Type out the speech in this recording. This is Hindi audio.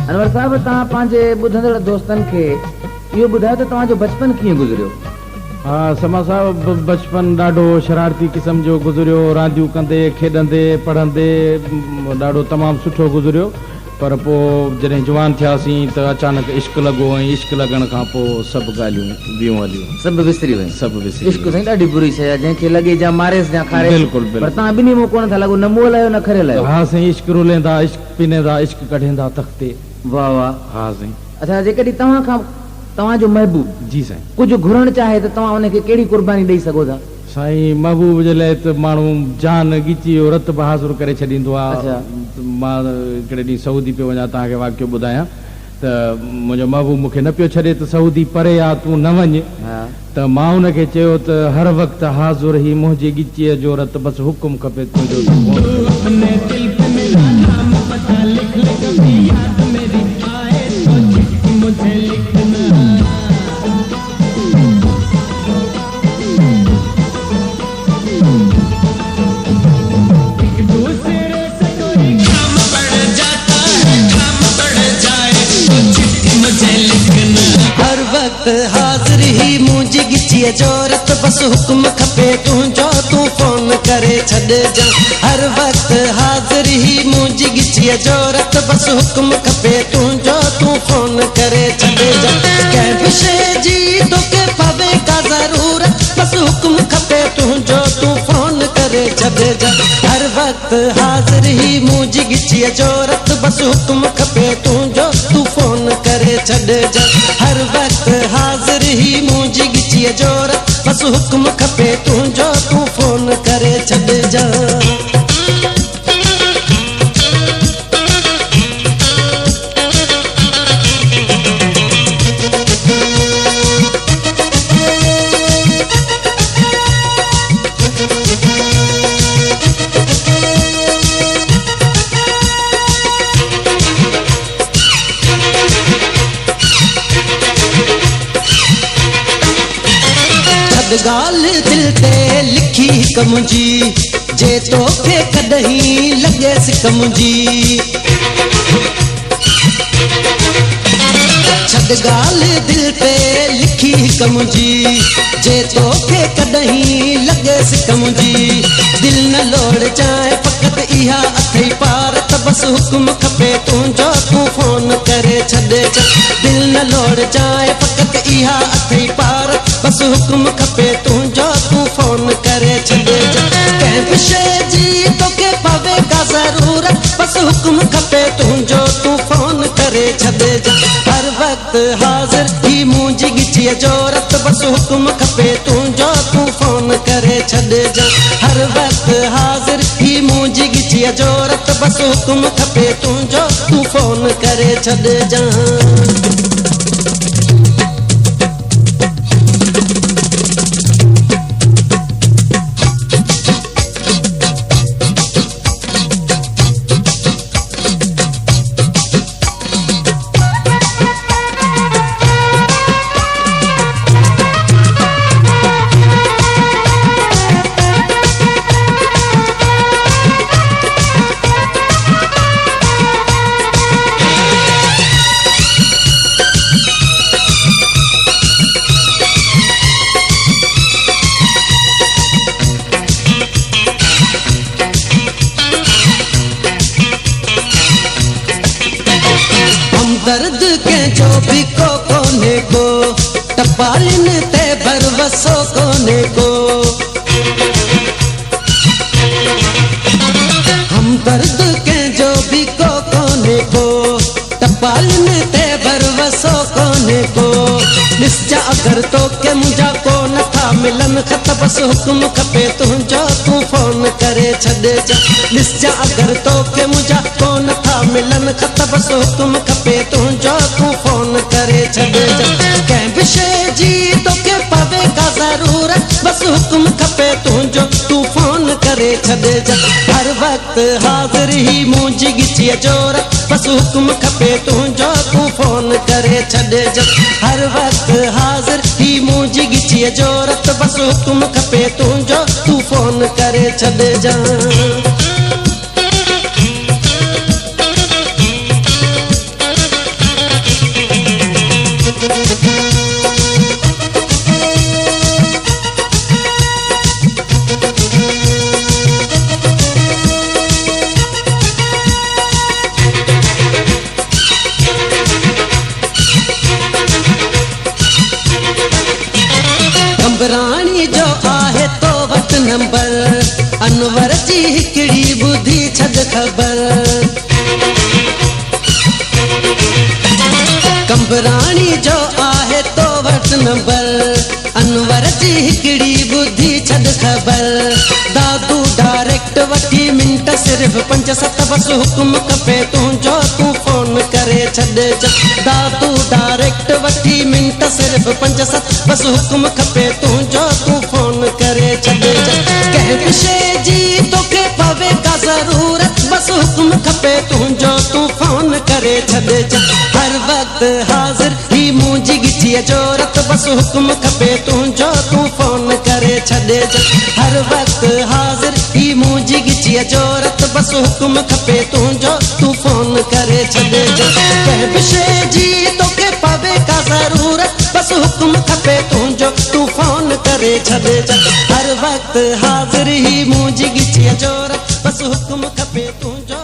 अनवर साहब तव्हां पंहिंजे ॿुधंदड़ दोस्तनि खे इहो ॿुधायो त तव्हांजो बचपन कीअं गुज़रियो? हाँ समा साहब बचपन ॾाढो शरारती क़िस्म जो गुज़रियो, रांदियूं कंदे खेॾंदे पढ़ंदे ॾाढो तमामु सुठो गुज़रियो। पर पोइ जॾहिं जवान थियासीं त अचानक इश्क लॻो ऐं इश्क लॻण खां पोइ सभु ॻाल्हियूं ॿियूं हलियूं, सभु विसरी वयूं। सभु विसरी इश्क साईं ॾाढी बुरी शइ आहे, जंहिंखे लॻे जा मारेसि या खारेसि। बिल्कुलु पर बिल्कुलु। तव्हां ॿिन्ही में कोन था लॻो, न मुंहुं लाहियो न खरे लाहियो। हाँ साईं, इश्क रुलेंदा, इश्क पीनेंदा, इश्क कढेंदा तख़्ते। वाह वाह। हाँ साईं। अच्छा, जेकॾहिं तव्हां खां तव्हांजो महबूब जी साईं कुझु घुरण चाहे त तव्हां उनखे कहिड़ी कुर्बानी ॾेई सघो था? साईं महबूब जे लाइ त माण्हू जान ॻिची रत बहाज़ुर करे छॾींदो आहे। अच्छा। मां हिकिड़े ॾींहुं सऊदी पियो वञा, तव्हांखे वाक़ियो ॿुधायां त मुंहिंजो महबूब मूंखे न पियो छॾे त सऊदी परे आहे, तूं न वञ। त मां हुनखे चयो त हर वक़्तु हाज़ुर ही मुंहिंजी ॻिचीअ जो रत, बसि हुकुम खपे तुंहिंजो। हाज़िर ही मुंहिंजी ॻिचीअ जो रत, बसि हुकुम खपे तुंहिंजो, तूं फोन करे छॾिजां। हर वक़्तु हाज़िर ही मुंहिंजी ॻिचीअ जो रत, बसि हुकुम खपे तुंहिंजो, तूं फोन करे छॾिजां। कंहिं बि शइ जी तोखे पवे का ज़रूरत, बसि हुकुम खपे तुंहिंजो, तूं फोन करे छॾिजां। हर वक़्तु हाज़िर ही मुंहिंजी ॻिचीअ जो रत, बसि हुकुम खपे तुंहिंजो, तूं फोन करे छॾिजां। हर वक़्तु हाज़िर ही मुंहिंजी ॻिचीअ जो रत, बसि हुकुम खपे तुंहिंजो, तूं फोन करे छॾिजां। ॻाल्हि दिल ते लिखी हिक मुंहिंजी, जे तोखे कॾहिं लॻेसि कमुंहिंजी। छॾ ॻाल्हि दिल ते लिखी हिक मुंहिंजी, जे तोखे कॾहिं लॻेसि कमुंहिंजी। दिल न लोड़ चाहे फ़क़ति इहा अथई पार, त बसि हुकुम खपे तुंहिंजो, तूं फोन करे छॾिजां। दिल न लोड़ चाहे फ़क़ति इहा अथई पार, बसि हुकुम खपे तुंहिंजो, तूं फोन करे छॾिजां। कंहिं बि शइ जी तोखे पवे का ज़रूरत, बसि हुकुम खपे तुंहिंजो, तूं फोन करे छॾिजां। हर वक़्तु हाज़िर ही मुंहिंजी ॻिचीअ जो रत, बसि हुकुम खपे तुंहिंजो, तूं फोन करे छॾिजां। हर वक़्तु हाज़िर ही मुंहिंजी ॻिचीअ जो रत, बसि हुकुम खपे तुंहिंजो, तूं फोन करे छॾिजां। दर्द कंहिंजो बि को कोन्हे को, टपालिन ते भरवसो कोन्हे को। हमदर्द कंहिंजो बि को कोन्हे को, टपालिन ते भरवसो कोन्हे को। निस्जा अगरि तोखे मुंहिंजा को नथा मिलन ख़त, बसि हुकुम खपे तुंहिंजो, तूं फोन करे छॾिजां। निस्जा अगरि तोखे मुंहिंजा को नथा मिलन ख़त, बसि हुकुम खपे तुंहिंजो, तूं फोन करे छॾिजां। कंहिं बि शइ जी तोखे पवे का ज़रूरत, बसि हुकुम खपे तुंहिंजो, तूं फोन करे छॾिजां। हर वक़्तु हाज़िर ही मुंहिंजी ॻिचीअ जो रत, बसि हुकुम खपे तुंहिंजो, तूं फोन करे छॾिजां। हर वक़्तु हाज़िर ही मुंहिंजी ॻिचीअ जो रत, बसि हुकुम खपे तुंहिंजो, तूं फोन करे छॾिजां। नंबर अनवर जी हिकिड़ी बुद्धि छॾ ख़बर दादू डायरेक्ट वठी मिंट सिर्फ़ 5-7 बस हुकुम खपे तुंहिंजो तूं फोन करे छॾे दादू डायरेक्ट वठी मिंट सिर्फ़ 5-7 बस हुकुम खपे तुंहिंजो तूं फोन करे छॾे कंहिं बि शइ जी तोखे पवे का ज़रूरत बस हुकुम खपे तुंहिंजो तूं फोन करे छॾे हर वक़्तु हाज़िर ही मुंहिंजी गिठीअ जोरत बस हुकुम खपे तुंहिंजो तूं फोन करे छॾे हर वक़्तु हाज़िर ही मुंहिंजी गिठीअ जोरत बस हुकुम खपे तुंहिंजो तूं फोन करे छॾे कंहिं बि शइ जी तोखे पवे का ज़रूरत बस हुकुम खपे तुंहिंजो तूं फोन करे छॾे हर वक़्तु हाज़िर ही मुंहिंजी गिठीअ जोरत बस हुकुम खपे तुंहिंजो